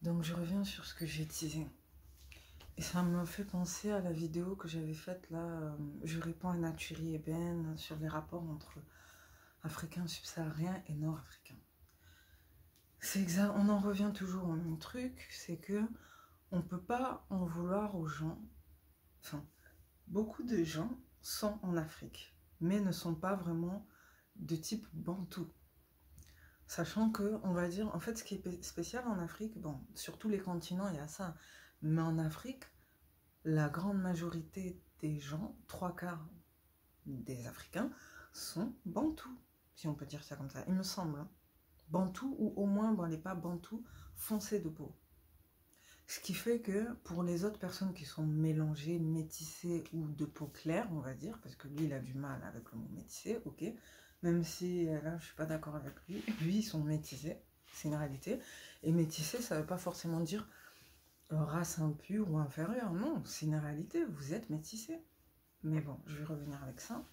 Donc je reviens sur ce que j'ai disais. Et ça me fait penser à la vidéo que j'avais faite là, je réponds à Naturi Eben sur les rapports entre Africains subsahariens et Nord-Africains. C'est exact, on en revient toujours au même truc, c'est que on peut pas en vouloir aux gens. Enfin, beaucoup de gens sont en Afrique, mais ne sont pas vraiment de type bantou. Sachant que, on va dire, en fait, ce qui est spécial en Afrique, bon, sur tous les continents, il y a ça, mais en Afrique, la grande majorité des gens, 3/4 des Africains, sont bantous, si on peut dire ça comme ça, il me semble. Hein. Bantous, ou au moins, bon, n'est pas bantous, foncés de peau. Ce qui fait que pour les autres personnes qui sont mélangées, métissées ou de peau claire, on va dire, parce que lui, il a du mal avec le mot métissé, ok, même si là, je suis pas d'accord avec lui, lui, ils sont métissés, c'est une réalité. Et métissé, ça veut pas forcément dire race impure ou inférieure, non, c'est une réalité, vous êtes métissé. Mais bon, je vais revenir avec ça.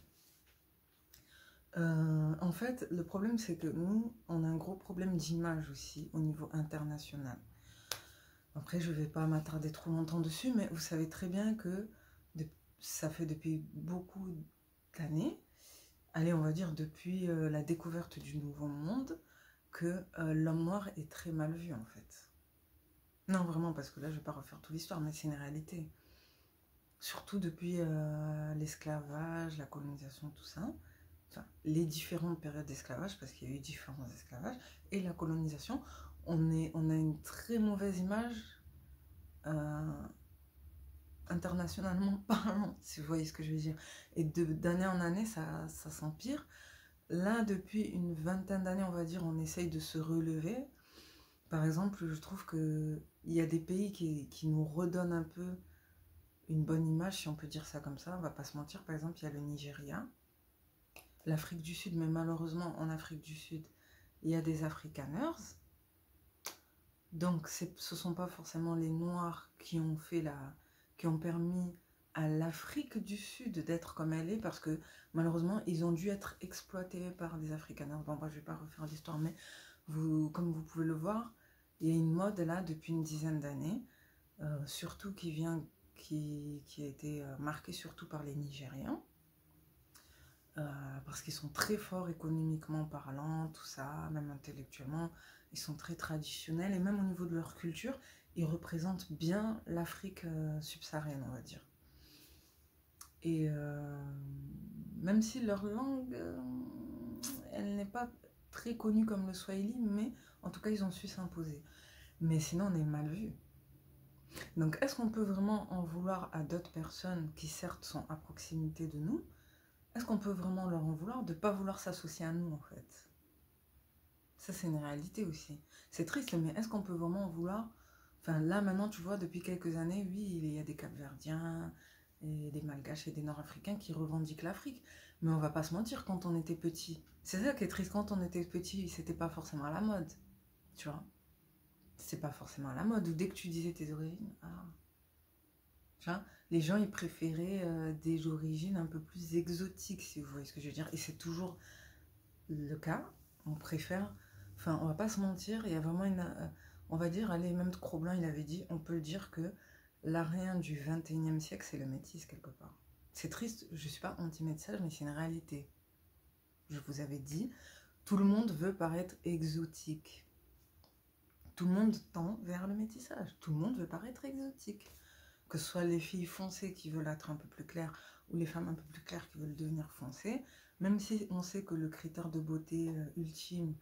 En fait, le problème, c'est que nous, on a un gros problème d'image aussi au niveau international. Après, je ne vais pas m'attarder trop longtemps dessus, mais vous savez très bien que ça fait depuis beaucoup d'années, allez, on va dire depuis la découverte du Nouveau Monde, que l'homme noir est très mal vu, en fait. Non, vraiment, parce que là, je ne vais pas refaire toute l'histoire, mais c'est une réalité. Surtout depuis l'esclavage, la colonisation, tout ça. Enfin, les différentes périodes d'esclavage, parce qu'il y a eu différents esclavages, et la colonisation, on a une très mauvaise image internationalement parlant, si vous voyez ce que je veux dire. Et d'année en année, ça s'empire. Là, depuis une vingtaine d'années, on va dire, on essaye de se relever. Par exemple, je trouve qu'il y a des pays qui nous redonnent un peu une bonne image, si on peut dire ça comme ça, on va pas se mentir. Par exemple, il y a le Nigeria, l'Afrique du Sud, mais malheureusement, en Afrique du Sud, il y a des Afrikaners. Donc, ce ne sont pas forcément les Noirs qui ont permis à l'Afrique du Sud d'être comme elle est, parce que malheureusement, ils ont dû être exploités par des Afrikaners. Bon, moi, je ne vais pas refaire l'histoire, mais comme vous pouvez le voir, il y a une mode là depuis une dizaine d'années, surtout qui a été marquée surtout par les Nigériens, parce qu'ils sont très forts économiquement parlant, tout ça, même intellectuellement, ils sont très traditionnels, et même au niveau de leur culture, ils représentent bien l'Afrique subsaharienne, on va dire. Et même si leur langue, elle n'est pas très connue comme le Swahili, mais en tout cas, ils ont su s'imposer. Mais sinon, on est mal vu. Donc, est-ce qu'on peut vraiment en vouloir à d'autres personnes qui, certes, sont à proximité de nous? Est-ce qu'on peut vraiment leur en vouloir de ne pas vouloir s'associer à nous, en fait? Ça, c'est une réalité aussi. C'est triste, mais est-ce qu'on peut vraiment en vouloir? Enfin, là, maintenant, tu vois, depuis quelques années, oui, il y a des Capverdiens, et des Malgaches et des Nord-Africains qui revendiquent l'Afrique. Mais on va pas se mentir, quand on était petit, c'est ça qui est triste, quand on était petit, c'était pas forcément à la mode, tu vois. C'est pas forcément à la mode, ou dès que tu disais tes origines, tu vois, les gens, ils préféraient des origines un peu plus exotiques, si vous voyez ce que je veux dire. Et c'est toujours le cas, on préfère, enfin, on va pas se mentir, il y a vraiment on va dire, allez, même Cro-Blanc, il avait dit, on peut le dire que l'arien du 21e siècle, c'est le métis, quelque part. C'est triste, je suis pas anti-métissage, mais c'est une réalité. Je vous avais dit, tout le monde veut paraître exotique. Tout le monde tend vers le métissage. Tout le monde veut paraître exotique. Que ce soit les filles foncées qui veulent être un peu plus claires ou les femmes un peu plus claires qui veulent devenir foncées, même si on sait que le critère de beauté ultime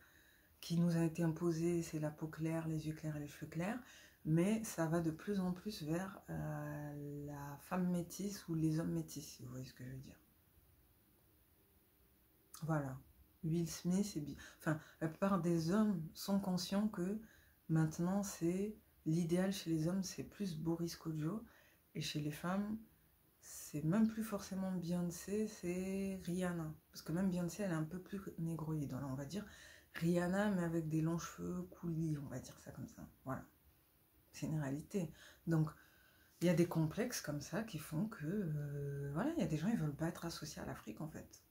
qui nous a été imposé, c'est la peau claire, les yeux clairs et les cheveux clairs, mais ça va de plus en plus vers la femme métisse ou les hommes métis, si vous voyez ce que je veux dire. Voilà. Will Smith, enfin, la plupart des hommes sont conscients que maintenant, c'est l'idéal chez les hommes, c'est plus Boris Kodjoe, et chez les femmes, c'est même plus forcément Beyoncé, c'est Rihanna. Parce que même Beyoncé, elle est un peu plus négroïde, on va dire. Rihanna, mais avec des longs cheveux coulis, on va dire ça comme ça. Voilà. C'est une réalité. Donc, il y a des complexes comme ça qui font que, voilà, il y a des gens, ils veulent pas être associés à l'Afrique, en fait.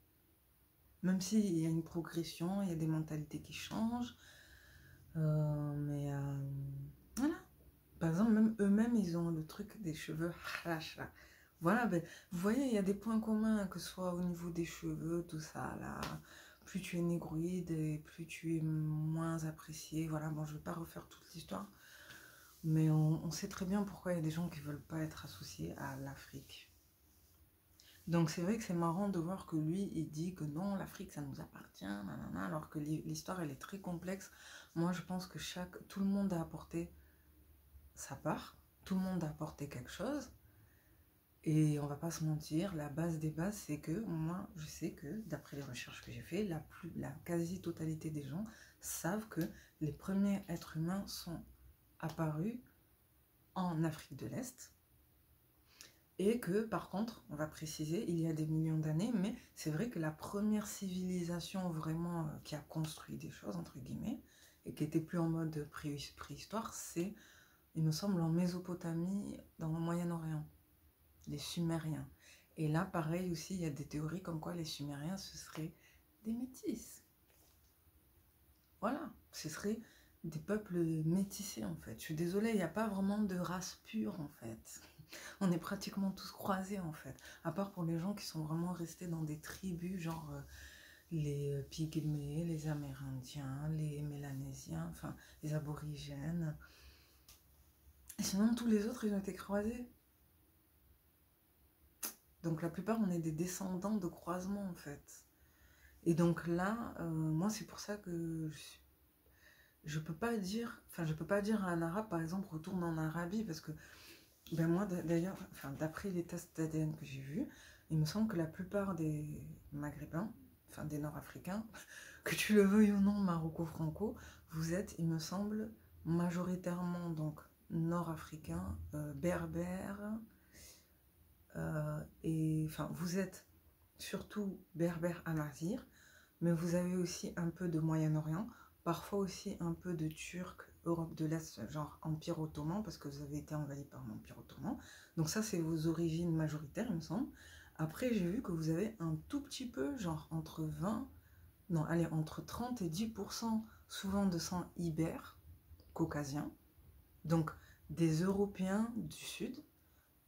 Même s'il y a une progression, il y a des mentalités qui changent. Mais voilà. eux-mêmes, ils ont le truc des cheveux haracha. Voilà, ben, vous voyez, il y a des points communs, que ce soit au niveau des cheveux, tout ça, là. Plus tu es négroïde et plus tu es moins apprécié. Voilà, bon, je ne vais pas refaire toute l'histoire, mais on sait très bien pourquoi il y a des gens qui ne veulent pas être associés à l'Afrique. Donc c'est vrai que c'est marrant de voir que lui, il dit que non, l'Afrique, ça nous appartient, nanana, alors que l'histoire, elle est très complexe. Moi, je pense que tout le monde a apporté sa part, tout le monde a apporté quelque chose. Et on va pas se mentir, la base des bases, c'est que moi, je sais que, d'après les recherches que j'ai fait, la quasi-totalité des gens savent que les premiers êtres humains sont apparus en Afrique de l'Est. Et que, par contre, on va préciser, il y a des millions d'années, mais c'est vrai que la première civilisation vraiment qui a construit des choses, entre guillemets, et qui était plus en mode préhistoire, c'est, il me semble, en Mésopotamie, dans le Moyen-Orient, les Sumériens. Et là, pareil aussi, il y a des théories comme quoi les Sumériens, ce seraient des métis. Voilà, ce seraient des peuples métissés, en fait. Je suis désolée, il n'y a pas vraiment de race pure, en fait. On est pratiquement tous croisés, en fait. À part pour les gens qui sont vraiment restés dans des tribus, genre les Pygmées, les Amérindiens, les Mélanésiens, enfin, les Aborigènes. Et sinon, tous les autres, ils ont été croisés. Donc la plupart, on est des descendants de croisements, en fait. Et donc là, moi, c'est pour ça que je peux pas dire, enfin, je peux pas dire à un arabe, par exemple, retourne en Arabie, parce que, ben moi, d'ailleurs, enfin, d'après les tests d'ADN que j'ai vus, il me semble que la plupart des Maghrébins, enfin, des Nord-Africains, que tu le veuilles ou non, Marocco-Franco, vous êtes, il me semble, majoritairement, donc, Nord-Africains, Berbères, et, enfin, vous êtes surtout Berbères Amazigh, mais vous avez aussi un peu de Moyen-Orient, parfois aussi un peu de Turc, Europe de l'Est, genre Empire Ottoman, parce que vous avez été envahi par l'Empire Ottoman. Donc ça, c'est vos origines majoritaires, il me semble. Après, j'ai vu que vous avez un tout petit peu, genre entre 20, non, allez, entre 30 et 10% souvent de sang ibère, caucasien, donc des Européens du Sud,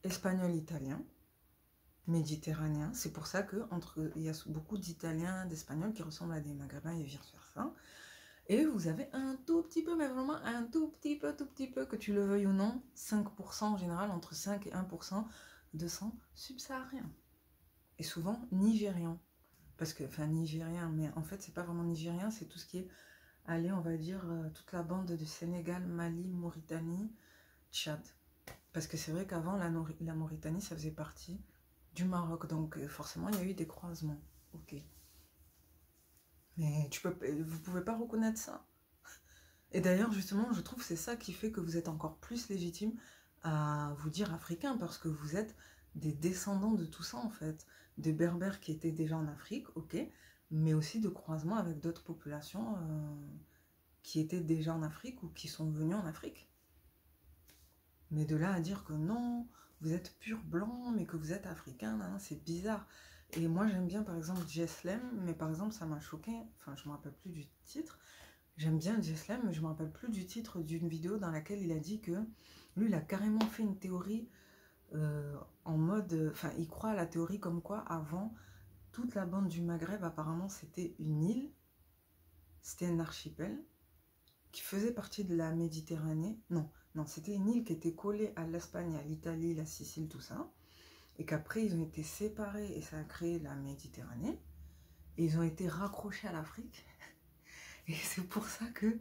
Espagnols, Italiens, méditerranéens. C'est pour ça qu'il y a beaucoup d'Italiens, d'Espagnols qui ressemblent à des Maghrébins et vice-versa. Et vous avez un tout petit peu, mais vraiment un tout petit peu, que tu le veuilles ou non, 5% en général, entre 5 et 1% de sang subsaharien. Et souvent nigérian. Parce que, enfin nigérien, mais en fait c'est pas vraiment nigérien, c'est tout ce qui est, allez, on va dire, toute la bande de Sénégal, Mali, Mauritanie, Tchad. Parce que c'est vrai qu'avant, la Mauritanie, ça faisait partie du Maroc, donc forcément il y a eu des croisements. Ok. Mais vous pouvez pas reconnaître ça. Et d'ailleurs, justement, je trouve que c'est ça qui fait que vous êtes encore plus légitime à vous dire africain, parce que vous êtes des descendants de tout ça, en fait. De berbères qui étaient déjà en Afrique, ok, mais aussi de croisements avec d'autres populations qui étaient déjà en Afrique ou qui sont venues en Afrique. Mais de là à dire que non, vous êtes pur blanc, mais que vous êtes africain, c'est bizarre. Et moi, j'aime bien, par exemple, Jesslem, mais par exemple, ça m'a choqué, enfin, je me rappelle plus du titre. J'aime bien Jesslem, mais je me rappelle plus du titre d'une vidéo dans laquelle il a dit que lui, il a carrément fait une théorie en mode... Enfin, il croit à la théorie comme quoi, avant, toute la bande du Maghreb, apparemment, c'était une île, c'était un archipel, qui faisait partie de la Méditerranée. Non, c'était une île qui était collée à l'Espagne, à l'Italie, la Sicile, tout ça. Et qu'après, ils ont été séparés et ça a créé la Méditerranée. Et ils ont été raccrochés à l'Afrique. Et c'est pour ça que,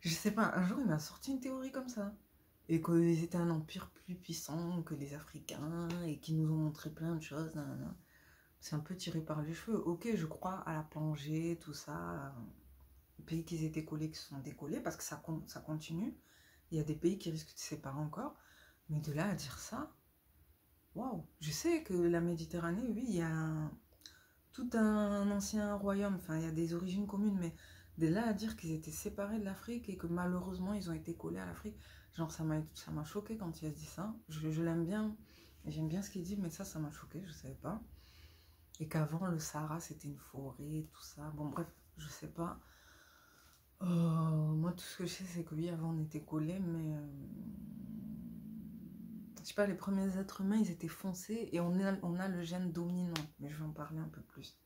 je sais pas, un jour, il m'a sorti une théorie comme ça. Et qu'ils étaient un empire plus puissant que les Africains et qu'ils nous ont montré plein de choses. Nanana. C'est un peu tiré par les cheveux. Ok, je crois à la Pangée, tout ça. Les pays qui étaient collés, qui se sont décollés, parce que ça continue. Il y a des pays qui risquent de se séparer encore. Mais de là à dire ça, waouh. Je sais que la Méditerranée, oui, il y a tout un ancien royaume. Enfin, il y a des origines communes, mais de là à dire qu'ils étaient séparés de l'Afrique et que malheureusement ils ont été collés à l'Afrique, genre ça m'a choqué quand il a dit ça. Je l'aime bien, j'aime bien ce qu'il dit, mais ça m'a choqué, je savais pas. Et qu'avant le Sahara c'était une forêt, tout ça. Bon bref, je sais pas. Moi tout ce que je sais c'est que oui avant on était collés, mais je sais pas, les premiers êtres humains, ils étaient foncés et on a le gène dominant. Mais je vais en parler un peu plus.